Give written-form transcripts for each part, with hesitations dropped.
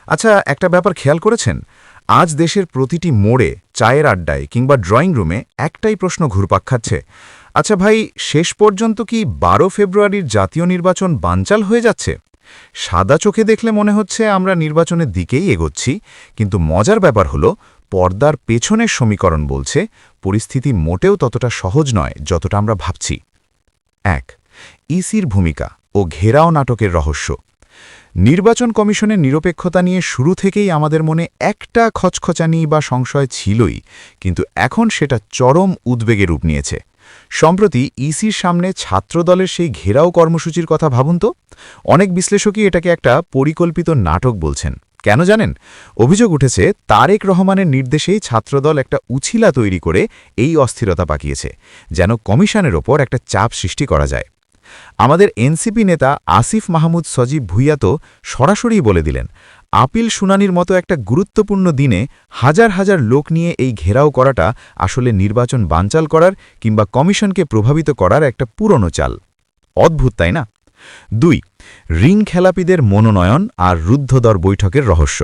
আচ্ছা, একটা ব্যাপার খেয়াল করেছেন? আজ দেশের প্রতিটি মোড়ে, চায়ের আড্ডায় কিংবা ড্রয়িং রুমে একটাই প্রশ্ন ঘুরপাক খাচ্ছে। আচ্ছা ভাই, শেষ পর্যন্ত কি ১২ ফেব্রুয়ারির জাতীয় নির্বাচন বানচাল হয়ে যাচ্ছে? সাদা চোখে দেখলে মনে হচ্ছে আমরা নির্বাচনের দিকেই এগোচ্ছি, কিন্তু মজার ব্যাপার হলো পর্দার পেছনের সমীকরণ বলছে পরিস্থিতি মোটেও ততটা সহজ নয় যতটা আমরা ভাবছি। ১. ইসির ভূমিকা ও ঘেরাও নাটকের রহস্য। নির্বাচন কমিশনের নিরপেক্ষতা নিয়ে শুরু থেকেই আমাদের মনে একটা খচখচানি বা সংশয় ছিলই, কিন্তু এখন সেটা চরম উদ্বেগে রূপ নিয়েছে। সম্প্রতি ইসির সামনে ছাত্রদলের সেই ঘেরাও কর্মসূচির কথা ভাবুন তো। অনেক বিশ্লেষকই এটাকে একটা পরিকল্পিত নাটক বলছেন। কেন জানেন? অভিযোগ উঠেছে তারেক রহমানের নির্দেশেই ছাত্রদল একটা উছিলা তৈরি করে এই অস্থিরতা পাকিয়েছে, যেন কমিশনের ওপর একটা চাপ সৃষ্টি করা যায়। আমাদের এনসিপি নেতা আসিফ মাহমুদ সজীব ভুইয়া তো সরাসরি বলে দিলেন, আপিল শুনানির মতো একটা গুরুত্বপূর্ণ দিনে হাজার হাজার লোক নিয়ে এই ঘেরাও করাটা আসলে নির্বাচন বানচাল করার কিংবা কমিশনকে প্রভাবিত করার একটা পুরনো চাল। অদ্ভুত, তাই না? ২. রিং খেলাপিদের মনোনয়ন আর রুদ্ধদ্বার বৈঠকের রহস্য।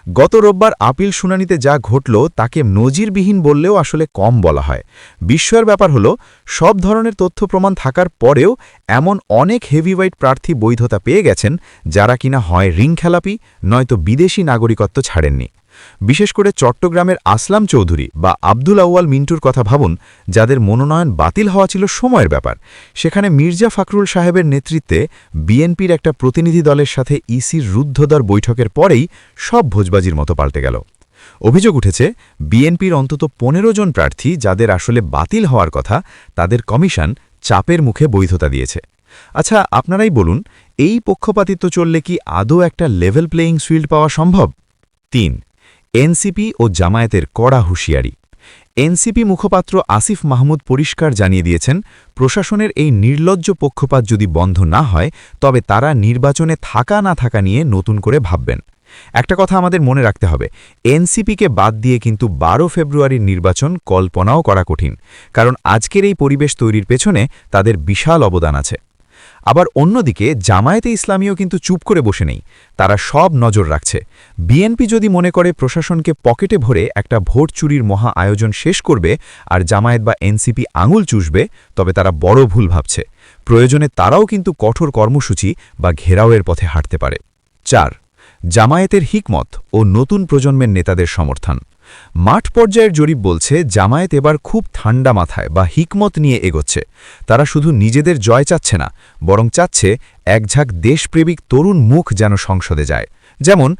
গত রোববার আপিল শুনানিতে যা ঘটল তাকে নজিরবিহীন বললেও আসলে কম বলা হয়। বিস্ময়ের ব্যাপার হলো, সব ধরনের তথ্য প্রমাণ থাকার পরেও এমন অনেক হেভিওয়েট প্রার্থী বৈধতা পেয়ে গেছেন যারা কিনা হয় রিং খেলাপি, নয়তো বিদেশি নাগরিকত্ব ছাড়েননি। বিশেষ করে চট্টগ্রামের আসলাম চৌধুরী বা আব্দুল আউয়াল মিন্টুর কথা ভাবুন, যাদের মনোনয়ন বাতিল হওয়া ছিল সময়ের ব্যাপার। সেখানে মির্জা ফখরুল সাহেবের নেতৃত্বে বিএনপির একটা প্রতিনিধি দলের সাথে ইসির রুদ্ধদ্বার বৈঠকের পরেই সব ভোজবাজির মতো পাল্টে গেল। অভিযোগ উঠেছে বিএনপির অন্তত ১৫ জন প্রার্থী যাদের আসলে বাতিল হওয়ার কথা, তাদের কমিশন চাপের মুখে বৈধতা দিয়েছে। আচ্ছা, আপনারাই বলুন, এই পক্ষপাতিত্ব চললে কি আদৌ একটা লেভেল প্লেয়িং ফিল্ড পাওয়া সম্ভব? ৩. এনসিপি ও জামায়াতের কড়া হুঁশিয়ারি। এনসিপি মুখপাত্র আসিফ মাহমুদ পরিষ্কার জানিয়ে দিয়েছেন, প্রশাসনের এই নির্লজ্জ পক্ষপাত যদি বন্ধ না হয় তবে তারা নির্বাচনে থাকা না থাকা নিয়ে নতুন করে ভাববেন। একটা কথা আমাদের মনে রাখতে হবে, এনসিপিকে বাদ দিয়ে কিন্তু ১২ ফেব্রুয়ারির নির্বাচন কল্পনাও করা কঠিন, কারণ আজকের এই পরিবেশ তৈরির পেছনে তাদের বিশাল অবদান আছে। আবার অন্যদিকে জামায়াতে ইসলামীও কিন্তু চুপ করে বসে নেই, তারা সব নজর রাখছে। বিএনপি যদি মনে করে প্রশাসনকে পকেটে ভরে একটা ভোট চুরির মহা আয়োজন শেষ করবে আর জামায়াত বা এনসিপি আঙুল চুষবে, তবে তারা বড় ভুল ভাবছে। প্রয়োজনে তারাও কিন্তু কঠোর কর্মসূচি বা ঘেরাওয়ের পথে হাঁটতে পারে। ৪. জামায়াতের হিকমত ও নতুন প্রজন্মের নেতাদের সমর্থন। মাঠ পর্যায়ের জরিপ বলছে জামায়াত এবার খুব ঠান্ডা মাথায় বা হিকমত নিয়ে এগোচ্ছে। তারা শুধু নিজেদের জয় চাচ্ছে না, বরং চাচ্ছে একঝাঁক দেশপ্রেমিক তরুণ মুখ যেন সংসদে যায়, যেমন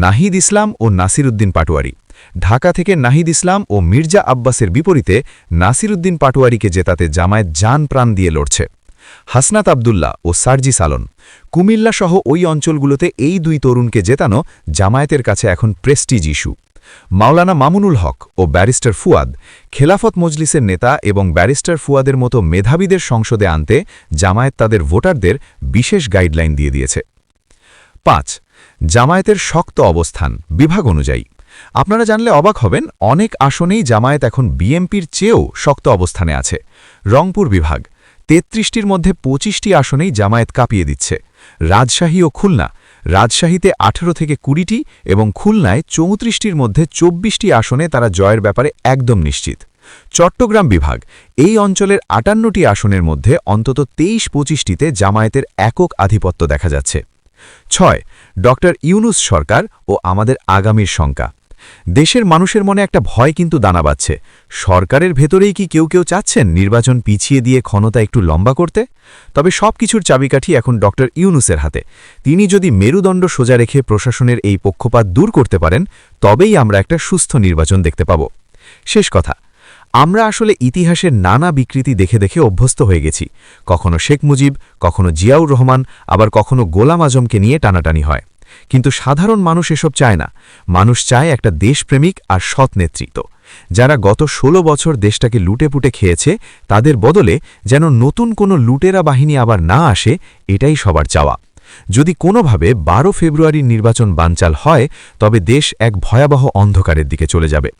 নাহিদ ইসলাম ও নাসিরউদ্দিন পাটোয়ারি। ঢাকা থেকে নাহিদ ইসলাম ও মির্জা আব্বাসের বিপরীতে নাসিরউদ্দিন পাটোয়ারিকে জেতাতে জামায়াত জান প্রাণ দিয়ে লড়ছে। হাসনাত আবদুল্লাহ ও সার্জিস আলম, কুমিল্লা সহ ওই অঞ্চলগুলোতে এই দুই তরুণকে জেতানো জামায়াতের কাছে এখন প্রেস্টিজ ইস্যু। মাওলানা মামুনুল হক ও ব্যারিস্টার ফুয়াদ, খেলাফত মজলিসের নেতা এবং ব্যারিস্টার ফুয়াদের মতো মেধাবীদের সংসদে আনতে জামায়াত তাদের ভোটারদের বিশেষ গাইডলাইন দিয়ে দিয়েছে। ৫. জামায়াতের শক্ত অবস্থান বিভাগ অনুযায়ী। আপনারা জানলে অবাক হবেন, অনেক আসনেই জামায়াত এখন বিএনপির চেয়েও শক্ত অবস্থানে আছে। রংপুর বিভাগ ৩৩টির মধ্যে ২৫টি আসনেই জামায়াত কাঁপিয়ে দিচ্ছে। রাজশাহী ও খুলনা, রাজশাহীতে ১৮ থেকে ২০টি এবং খুলনায় ৩৪টির মধ্যে ২৪টি আসনে তারা জয়ের ব্যাপারে একদম নিশ্চিত। চট্টগ্রাম বিভাগ, এই অঞ্চলের ৫৮টি আসনের মধ্যে অন্তত ২৩-২৫টিতে জামায়াতের একক আধিপত্য দেখা যাচ্ছে। ৬. ডক্টর ইউনূস সরকার ও আমাদের আগামীর শঙ্কা। দেশের মানুষের মনে একটা ভয় কিন্তু দানা বাঁধছে। সরকারের ভেতরেই কি কেউ কেউ চাচ্ছেন নির্বাচন পিছিয়ে দিয়ে ক্ষমতা একটু লম্বা করতে? তবে সব কিছুর চাবিকাঠি এখন ডক্টর ইউনূসের হাতে। তিনি যদি মেরুদণ্ড সোজা রেখে প্রশাসনের এই পক্ষপাত দূর করতে পারেন, তবেই আমরা একটা সুস্থ নির্বাচন দেখতে পাব। শেষ কথা, আমরা আসলে ইতিহাসের নানা বিকৃতি দেখে দেখে অভ্যস্ত হয়ে গেছি। কখনো শেখ মুজিব, কখনো জিয়াউর রহমান, আবার কখনো গোলাম আজমকে নিয়ে টানাটানি হয়। কিন্তু সাধারণ মানুষ এসব চায় না। মানুষ চায় একটা দেশপ্রেমিক আর সৎ নেতৃত্ব, যারা গত ১৬ বছর দেশটাকে লুটেপুটে খেয়েছে, তাদের বদলে যেন নতুন কোনো লুটেরা বাহিনী আবার না আসে, এটাই সবার চাওয়া। যদি কোনোভাবে ১২ ফেব্রুয়ারির নির্বাচন বানচাল হয়, তবে দেশ এক ভয়াবহ অন্ধকারের দিকে চলে যাবে।